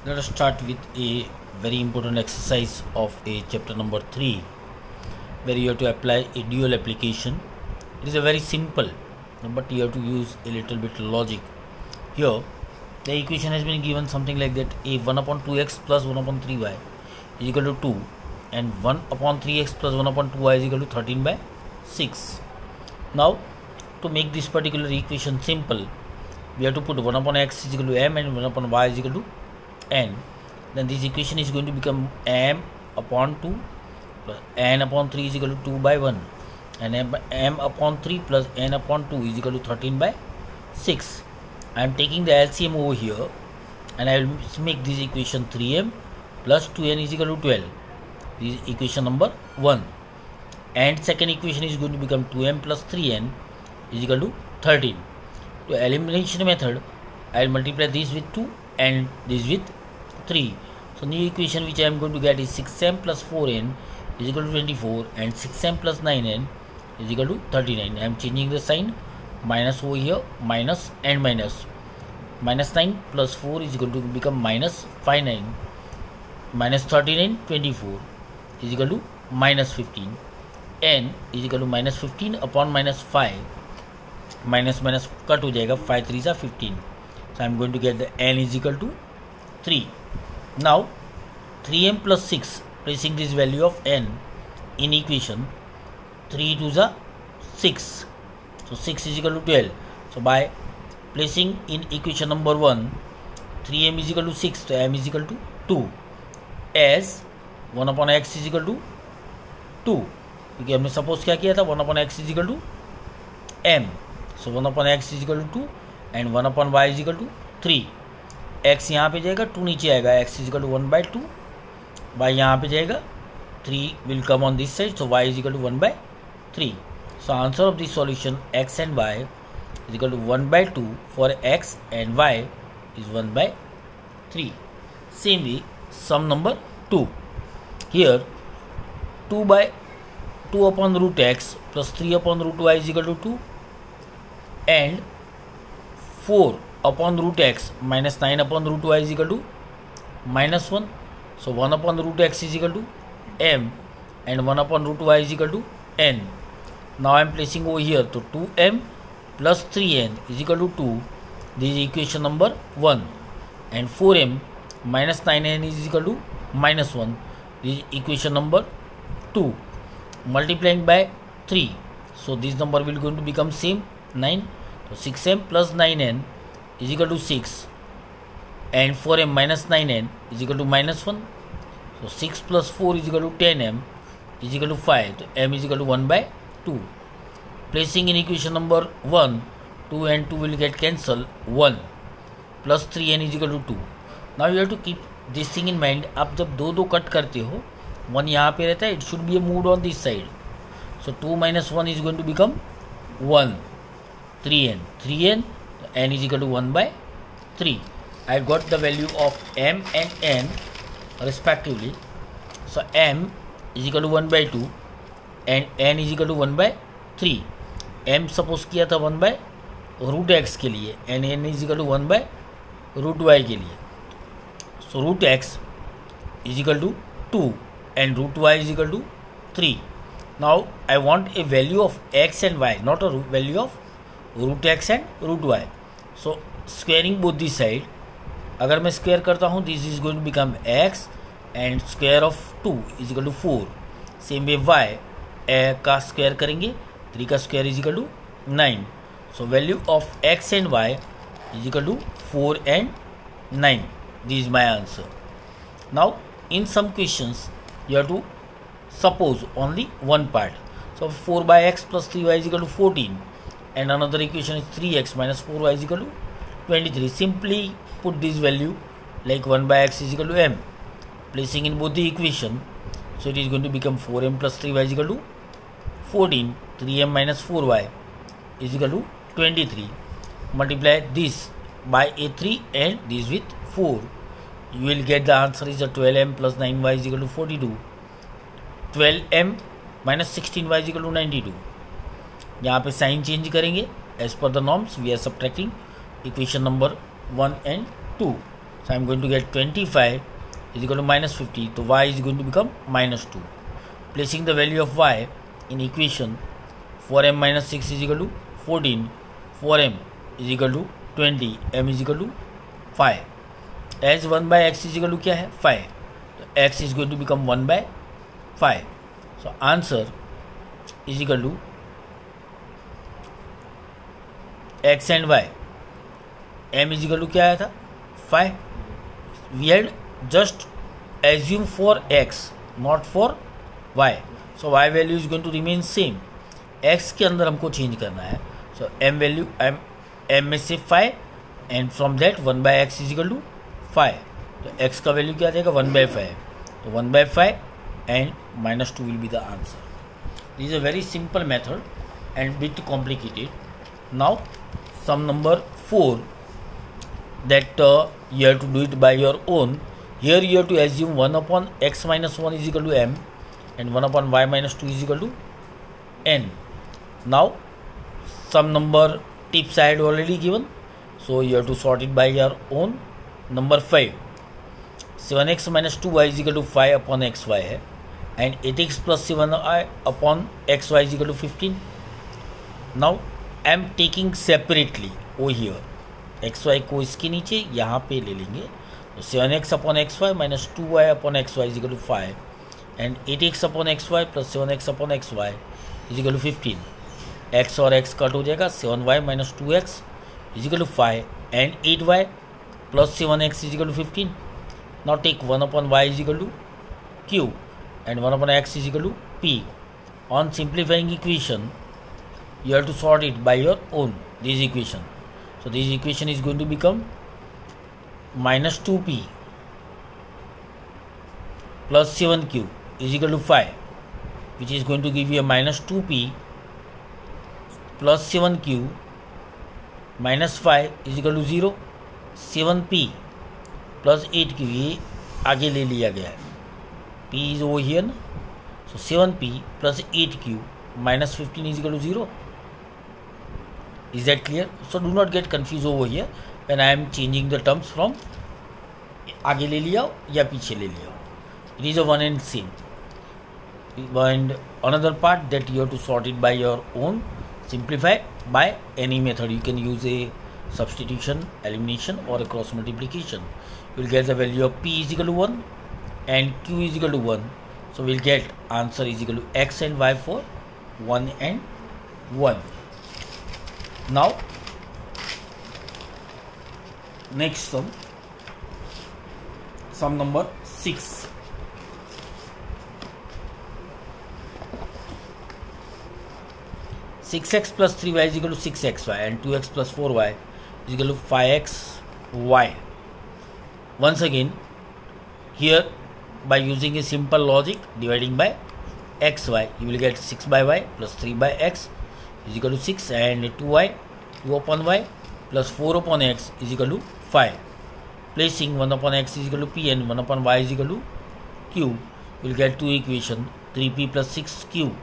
Let us start with a very important exercise of a chapter number 3, where you have to apply a dual application. It is a very simple, but you have to use a little bit logic. Here the equation has been given something like that: a 1 upon 2x plus 1 upon 3y is equal to 2, and 1 upon 3x plus 1 upon 2y is equal to 13 by 6. Now to make this particular equation simple, we have to put 1 upon x is equal to m and 1 upon y is equal to n. Then this equation is going to become m upon 2 plus n upon 3 is equal to 2 by 1, and m upon 3 plus n upon 2 is equal to 13 by 6. I am taking the LCM over here, and I will make this equation 3m plus 2n is equal to 12. This is equation number 1. And second equation is going to become 2m plus 3n is equal to 13. To elimination method, I will multiply this with 2 and this with 3. So new equation which I am going to get is 6m plus 4n is equal to 24, and 6m plus 9n is equal to 39. I am changing the sign, minus over here, minus and minus. Minus 9 plus 4 is equal to become minus 59. Minus 39, 24 is equal to minus 15. n is equal to minus 15 upon minus 5. Minus minus cut हो जाएगा, 5 3s are 15. So I am going to get the n is equal to 3. Now 3m plus 6, placing this value of n in equation, 3 2s are 6. So 6 is equal to 12. So by placing in equation number 1, 3m is equal to 6, so m is equal to 2, as 1 upon x is equal to 2, क्योंकि हमने suppose क्या किया था, 1 upon x is equal to m. So 1 upon x is equal to 2 and 1 upon y is equal to 3. x यहाँ पे जाएगा, 2 नीचे आएगा, x is equal to 1 by 2, y यहाँ पे जाएगा, 3 will come on this side, so y is equal to 1 by 3. So answer of this solution, x and y is equal to 1 by 2 for x, and y is 1 by 3. Same way, sum number 2. Here 2 upon root x plus 3 upon root y is equal to 2, and 4 upon root x minus 9 upon root y is equal to minus 1. So 1 upon root x is equal to m, and 1 upon root y is equal to n. Now I am placing over here, so 2m plus 3n is equal to 2. This is equation number 1. And 4m minus 9n is equal to minus 1. This is equation number 2. Multiplying by 3, so this number will going to become same, 9. So 6m plus 9n is equal to 6, and 4m minus 9n is equal to minus 1. So 6 plus 4 is equal to 10m is equal to 5. So m is equal to 1 by 2. Placing in equation number 1, 2 and 2 will get cancelled, 1 plus 3n is equal to 2. Now you have to keep this thing in mind. आप जब दो cut करते हो, 1 यहाँ पे रहता है, it should be a moved on this side. So 2 minus 1 is going to become 1, 3n, n is equal to 1 by 3. I got the value of m and n respectively. So m is equal to 1 by 2 and n is equal to 1 by 3. m suppose किया था 1 by root x के लिए, and n is equal to 1 by root y के लिए. So root x is equal to 2 and root y is equal to 3. Now I want a value of x and y, not a value of root x and root y. So squaring both the side, अगर मैं square करता हूँ, this is going to become x, and square of 2 is equal to 4. Same way y का square करेंगे, 3 का square is equal to 9. So value of x and y is equal to 4 and 9. This is my answer. Now in some questions you have to suppose only one part. So 4 by x plus 3y is equal to 14, and another equation is 3x minus 4y is equal to 23. Simply put this value like 1 by x is equal to m, placing in both the equation. So it is going to become 4m plus 3y is equal to 14, 3m minus 4y is equal to 23. Multiply this by a 3 and this with 4. You will get the answer is a 12m plus 9y is equal to 42. 12m minus 16y is equal to 92. यहाँ पे sign change करेंगे, as per the norms we are subtracting equation number 1 and 2. So I am going to get 25 is equal to minus 50. So y is going to become minus 2. Placing the value of y in equation, 4m minus 6 is equal to 14, 4m is equal to 20, m is equal to 5. As 1 by x is equal to क्या है 5, तो x is going to become 1 by 5. So answer is equal to x and y. m is equal to क्या आया था 5. We had just assume for x, not for y. So y value is going to remain same. x के अंदर हमको change करना है. So m value m में से 5 and from that 1 by x is equal to 5. तो x का value क्या आ जाएगा 1 by 5. तो 1 by 5 and minus 2 will be the answer. This is a very simple method and bit complicated. Now sum number 4 that you have to do it by your own. Here you have to assume 1 upon x minus 1 is equal to m and 1 upon y minus 2 is equal to n. Now sum number tips I had already given, so you have to sort it by your own. Number 5, 7x minus 2y is equal to 5 upon xy है and 8x plus 7y upon xy is equal to 15. Now I am taking separately over here, xy को इसके नीचे यहाँ पे ले लेंगे. तो 7x upon xy minus 2y upon xy is equal to 5 and 8x upon xy plus 7x upon xy is equal to 15. x और x cut हो जाएगा. 7y minus 2x is equal to 5 and 8y plus 7x is equal to 15. Now take 1 upon y is equal to q and 1 upon x is equal to p. On simplifying equation, you have to sort it by your own, this equation. So this equation is going to become minus 2p plus 7q is equal to 5, which is going to give you a minus 2p plus 7q minus 5 is equal to 0. 7p plus 8q ये आगे ले लिया गया है. p is over here ना. So 7p plus 8q minus 15 is equal to 0. Is that clear? So do not get confused over here when I am changing the terms from आगे ले लिया या पीछे ले लिया. It is a one and same. And another part that you have to sort it by your own. Simplify by any method. You can use a substitution, elimination or a cross multiplication. You will get the value of p is equal to 1 and q is equal to 1. So we will get answer is equal to x and y for 1 and 1. Now next sum number 6. Six x plus 3y is equal to 6xy and 2x plus 4y is equal to 5xy. Once again, here by using a simple logic, dividing by xy, you will get 6 by y plus 3 by x is equal to 6 and 2y, 2 upon y plus 4 upon x is equal to 5. Placing 1 upon x is equal to p and 1 upon y is equal to q, you will get two equations, 3p plus 6q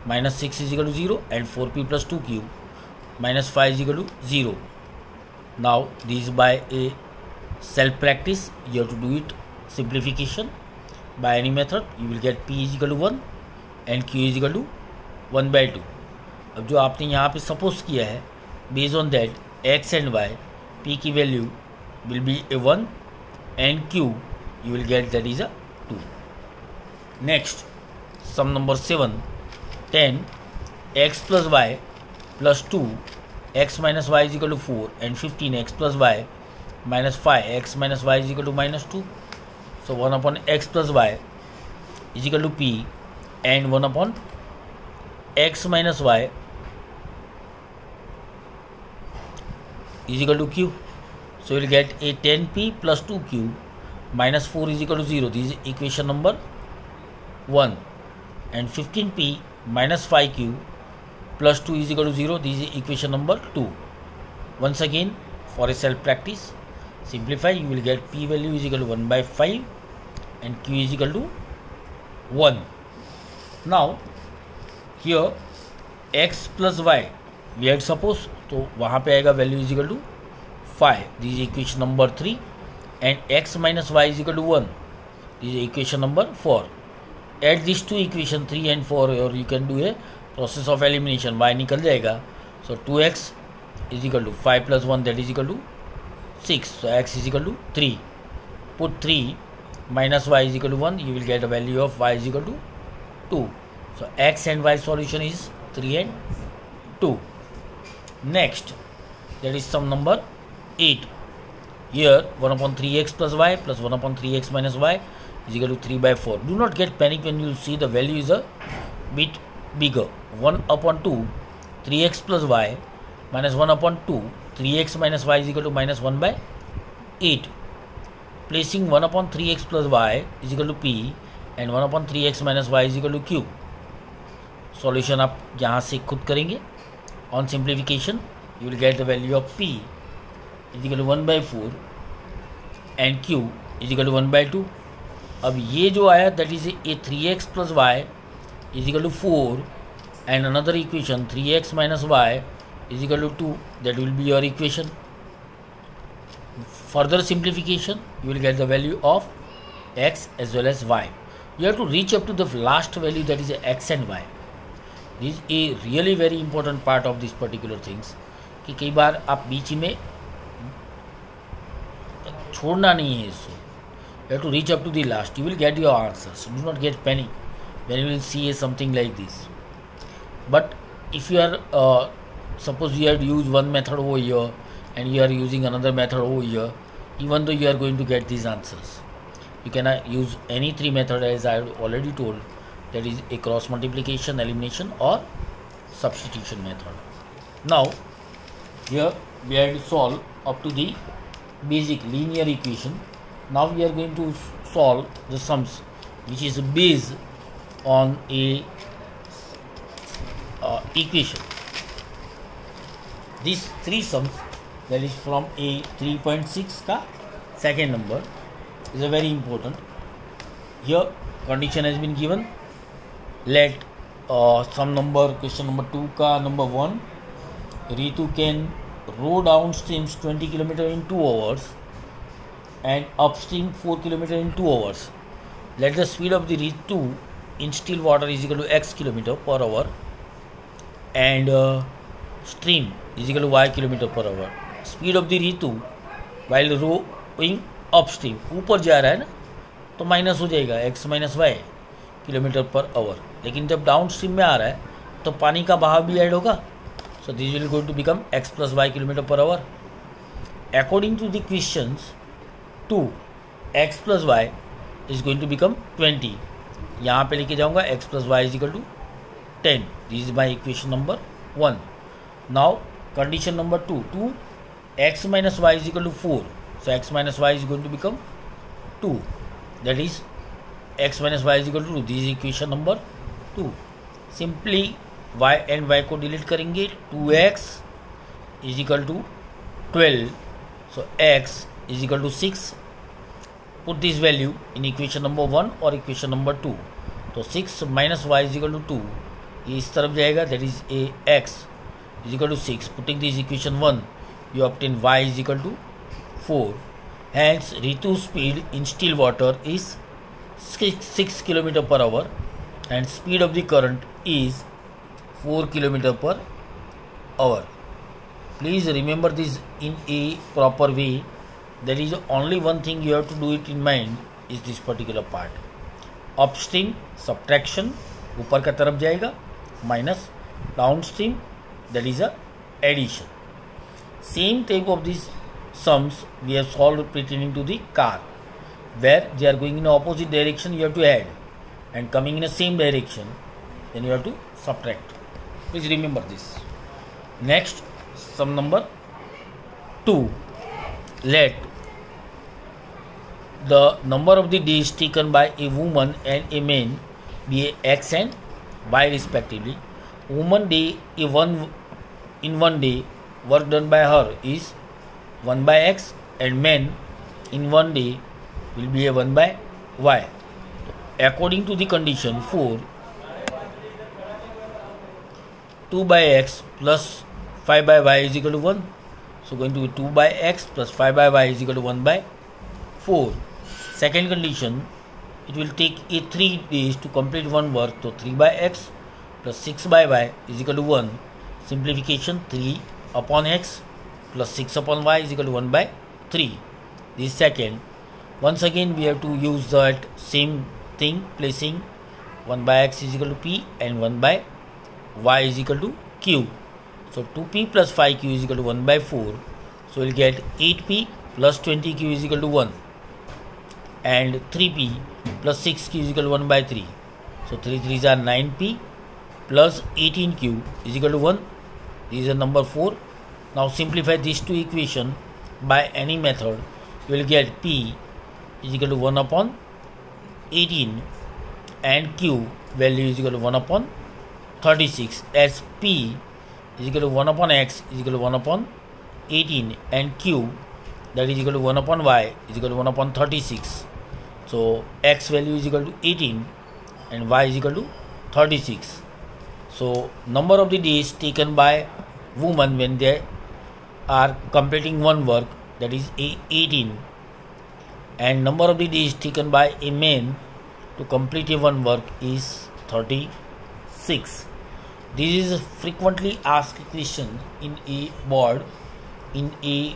minus 6 is equal to 0 and 4p plus 2q minus 5 is equal to 0. Now this by a self practice, you have to do it simplification by any method. You will get p is equal to 1 and q is equal to 1 by 2. अब जो आपने यहाँ पे suppose किया है, based on that x and y, p की value will be a 1 and q you will get that is a 2. Next sum number 7, 10 x plus y plus 2 x minus y is equal to 4 and 15 x plus y minus 5 x minus y is equal to minus 2. So 1 upon x plus y is equal to p and 1 upon x minus y is equal to q. So you will get a 10p plus 2q minus 4 is equal to 0. This is equation number 1. And 15p minus 5q plus 2 is equal to 0. This is equation number 2. Once again, for a self practice, simplify, you will get p value is equal to 1 by 5 and q is equal to 1. Now here x plus y we had suppose, तो वहाँ पे आएगा value is equal to 5. This is equation number 3. and x minus y is equal to 1. This is equation number 4. Add these two equation 3 and 4 or you can do a process of elimination. Y निकल जाएगा. So 2x is equal to 5 plus 1, that is equal to 6. So x is equal to 3. Put 3 minus y is equal to 1. You will get a value of y is equal to 2. So x and y solution is 3 and 2. Next, that is sum number 8. Here 1 upon 3x plus y plus 1 upon 3x minus y is equal to 3 by 4. Do not get panic when you see the value is a bit bigger. 1 upon 2 3x plus y minus 1 upon 2 3x minus y is equal to minus 1 by 8. Placing 1 upon 3x plus y is equal to p and 1 upon 3x minus y is equal to q. Solution आप यहाँ से खुद करेंगे. On simplification you will get the value of p is equal to 1 by 4 and q is equal to 1 by 2. अब ये जो आया that is a 3x plus y is equal to 4 and another equation 3x minus y is equal to 2, that will be your equation. Further simplification you will get the value of x as well as y. You have to reach up to the last value, that is x and y. This is a really very important part of this particular things कि कई बार आप बीच में छोड़ना नहीं है इसको. You have to reach up to the last. You will get your answers. Do not get panic when you will see something like this. But if you are suppose you have used one method over here and you are using another method over here, even though you are going to get these answers, you can use any three methods as I have already told, that is a cross multiplication, elimination or substitution method. Now here we have to solve up to the basic linear equation. Now we are going to solve the sums which is based on a equation. These three sums, that is from a 3.6 का second number, is a very important. Here condition has been given. Let sum number question number 2 का number 1, Ritu can row downstream 20 km in 2 hours and upstream 4 km in 2 hours. Let the speed of the Ritu in still water is equal to x km per hour and stream is equal to y km per hour. Speed of the Ritu while rowing upstream, ऊपर जा रहा है ना तो minus हो जाएगा x minus y kilometre per our, लेकिन जब डाउन स्ट्रीम में आ रहा है तो पानी का बहाव भी ऐड होगा. So this will going to become x plus y kilometre per hour. According to the questions 2 x plus y is going to become 20. यहाँ पे लेके जाऊँगा x plus y is equal to 10. This is my equation number 1. Now condition number 2 x minus y is equal to 4. So x minus y is going to become 2. That is x minus y is equal to 2. This is equation number 2. Simply y and y को delete करेंगे. 2x is equal to 12. So x is equal to 6. Put this value in equation number 1 or equation number 2. तो 6 minus y is equal to 2. ये इस तरफ जाएगा. That is a x is equal to 6. Putting this equation 1, you obtain y is equal to 4. Hence Ritu's speed in still water is 6 km per hour and speed of the current is 4 km per hour. Please remember this in a proper way. There is only one thing you have to do it in mind, is this particular part. Upstream subtraction ऊपर का तरफ जाएगा, minus downstream, that is a addition. Same type of these sums we have solved pertaining to the car, where they are going in opposite direction, you have to add, and coming in the same direction, then you have to subtract. Please remember this. Next, sum number 2. Let the number of the days taken by a woman and a man be x and y respectively. Woman day in one day work done by her is 1 by x and men in one day will be a 1 by y. According to the condition 4, 2 by x plus 5 by y is equal to 1. So going to be 2 by x plus 5 by y is equal to 1 by 4. Second condition, it will take a 3 days to complete one work. So 3 by x plus 6 by y is equal to 1. Simplification, 3 upon x plus 6 upon y is equal to 1 by 3. This is second. Once again we have to use that same thing, placing 1 by x is equal to p and 1 by y is equal to q. So 2p plus 5q is equal to 1 by 4. So we'll get 8p plus 20q is equal to 1 and 3p plus 6q is equal to 1 by 3. So 3 3s are 9p plus 18q is equal to 1. This is a number 4. Now simplify these two equations by any method. You will get p is equal to 1 upon 18 and q value is equal to 1 upon 36, as p is equal to 1 upon x is equal to 1 upon 18 and q, that is equal to 1 upon y is equal to 1 upon 36. So x value is equal to 18 and y is equal to 36. So number of the days taken by women when they are completing one work, that is 18, and number of the days taken by a man to complete a one work is 36. This is a frequently asked question in a board in a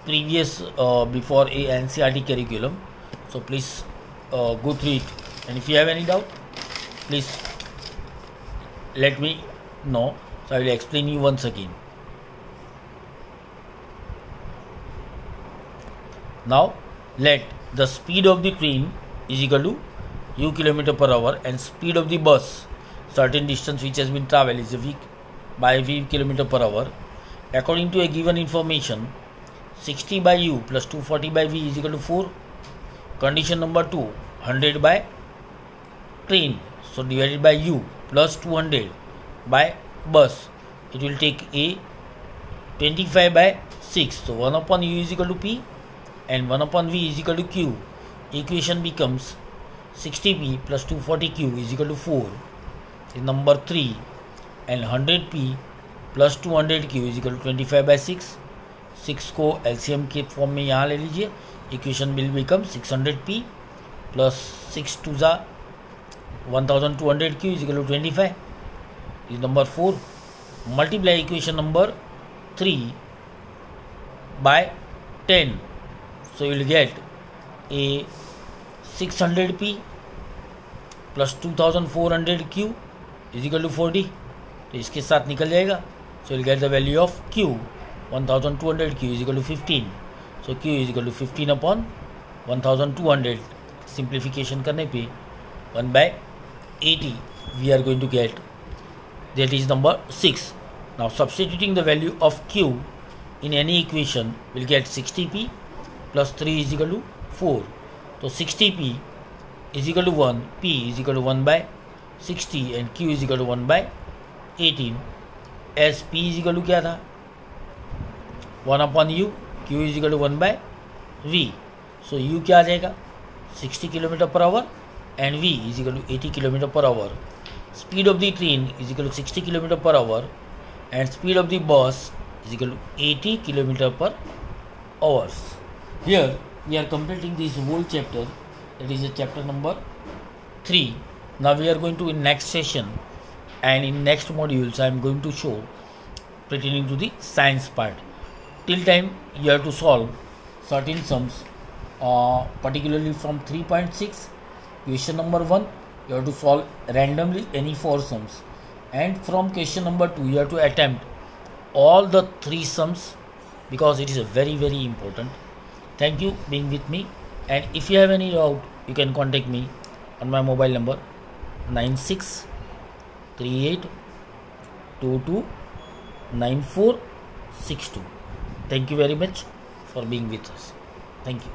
previous before a NCERT curriculum. So please go through it, and if you have any doubt, please let me know. So I will explain you once again. Now let the speed of the train is equal to u km/h and speed of the bus, certain distance which has been travelled, is a v by v km/h. According to a given information, 60 by u plus 240 by v is equal to 4. Condition number 2, 100 by train, so divided by u plus 200 by bus, it will take a 25 by 6. So 1 upon u is equal to p and 1 upon v is equal to q. Equation becomes 60p plus 240q is equal to 4 is number 3, and 100p plus 200q is equal to 25 by 6. 6 को LCM के form में यहाँ ले लीजिए. Equation will become 600p plus 6 2 जा 1200q is equal to 25 is number 4. Multiply equation number 3 by 10. So you will get a 600p plus 2400q is equal to 40. तो इसके साथ निकल जाएगा. So you will get the value of q. 1200q is equal to 15. So q is equal to 15 upon 1200. Simplification करने पे 1 by 80 we are going to get. That is number 6. Now substituting the value of q in any equation, will get 60p plus 3 is equal to 4. So 60p is equal to 1, p is equal to 1 by 60 and q is equal to 1 by 18. As p is equal to क्या था, 1 upon u, q is equal to 1 by v. So u क्या आ जाएगा, 60 km/h and v is equal to 80 km/h. Speed of the train is equal to 60 km/h and speed of the bus is equal to 80 km/h. Here we are completing this whole chapter, that is a chapter number 3. Now we are going to in next session, and in next modules I am going to show pertaining to the science part. Till time you have to solve certain sums, particularly from 3.6 question number 1 you have to solve randomly any 4 sums, and from question number 2 you have to attempt all the 3 sums, because it is a very important. Thank you being with me, and if you have any doubt you can contact me on my mobile number 9638229462. Thank you very much for being with us. Thank you.